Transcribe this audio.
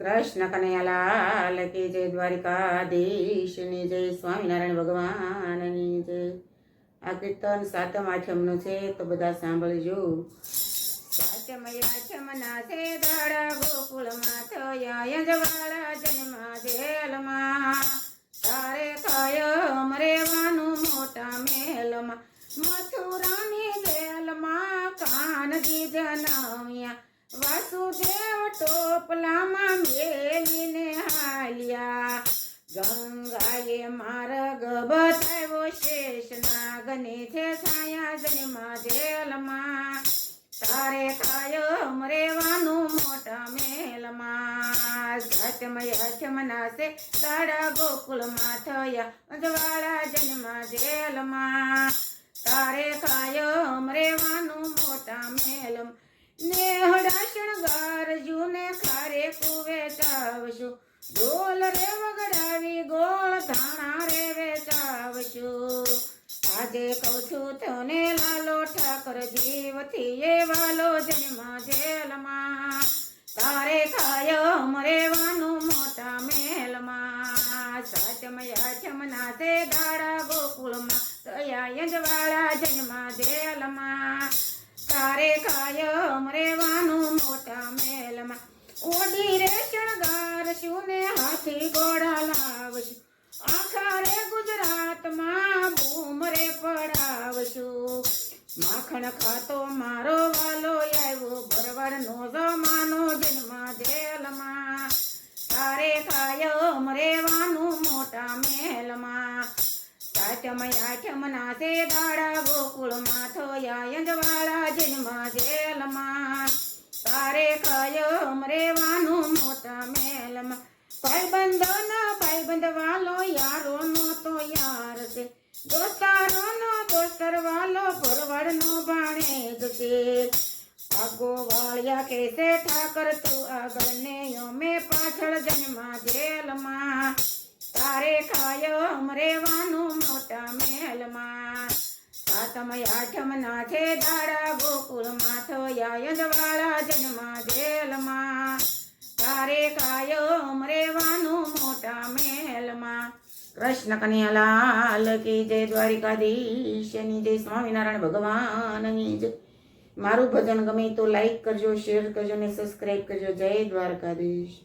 કૃષ્ણ કનૈયાલાલ કી જય, દ્વારિકાધીશની જય, સ્વામિનારાયણ ભગવાનની જય. આ કીર્તન સાતમ આઠમનું છે, તો બધા સાંભળજો. સાતમ આઠમના છે દાડા ગોકુળમાં થયા યજવાળા જન્મા જેલમાં. તારે કાયમ રેવાનું મોટા મહેલમાં, મથુરાની જેલમાં કાનજી જન્મ્યા. વાસુદેવ ટોપલામાં મેલીને હાલ્યા. ગંગાએ માર્ગ બતાવ્યો, શેષનાગને છે છાયા જન્મા જેલમાં. તારે કાયમ રેવાનું મોટા મહેલમાં. સાતમય આઠમના છે દાડા ગોકુળમાં થયા અજવાળા જન્મા જેલમાં. તારે કાયમ રેવાનું મોટા મહેલમાં. નેહડા શણગારજુ ને ખારે કુવે ચાવશું, ઢોલ રે વગડાવી ગોળ ધાણા રે વેચાવશું. આજે કહું છું તને લાલો ઠાકર જીવથી એ વાલો જન્મા જેલમાં. તારે કાયમ રેવાનું મોટા મહેલમાં. સાતમય આઠમના તે દાડા ગોકુળમાં થયા યજવાળા જન્મા જેલમાં. તારે કાયમ રેવાનું મોટા મહેલમાં. ઓડી રે શણગારશું ને હાથી ઘોડા લાવશું, આખા રે ગુજરાતમાં બૂમ રે પડાવશું. માખણ ખાતો મારો વાલો આવ્યો, ભરવાડનો જમાનો જન્મા જેલમાં. તારે કાયમ રેવાનું મોટા મહેલમાં. સાતમય આઠમના તે દાડા ગોકુળમાં થયા યજવાળા જન્મા જેલમાં. તારે કાયમ રેવાનું મોટા મહેલમાં. ભાઈબંધ વાલો યારો નો તો યાર છે, દોસ્તારો નો દોસ્તર વાલો ભરવાડનો ભાણેજ છે. આગો વાળિયા કેસે ઠાકર તું આગળ ને અમે પાછળ જન્મા જેલમાં. તારે કાયમ રેવાનું મોટા મહેલમાં. સાતમય આઠમના છે દાડા ગોકુળમાં થયા યજવાળા જન્મા જેલમાં. તારે કાયમ રેવાનું મોટા મહેલમાં. કૃષ્ણ કનૈયાલાલ કી જય, દ્વારિકાધીશની જય, સ્વામિનારાયણ ભગવાનની જય. મારું ભજન ગમે તો લાઈક કરજો, શેર કરજો ને સબસ્ક્રાઈબ કરજો. જય દ્વારકાધીશ.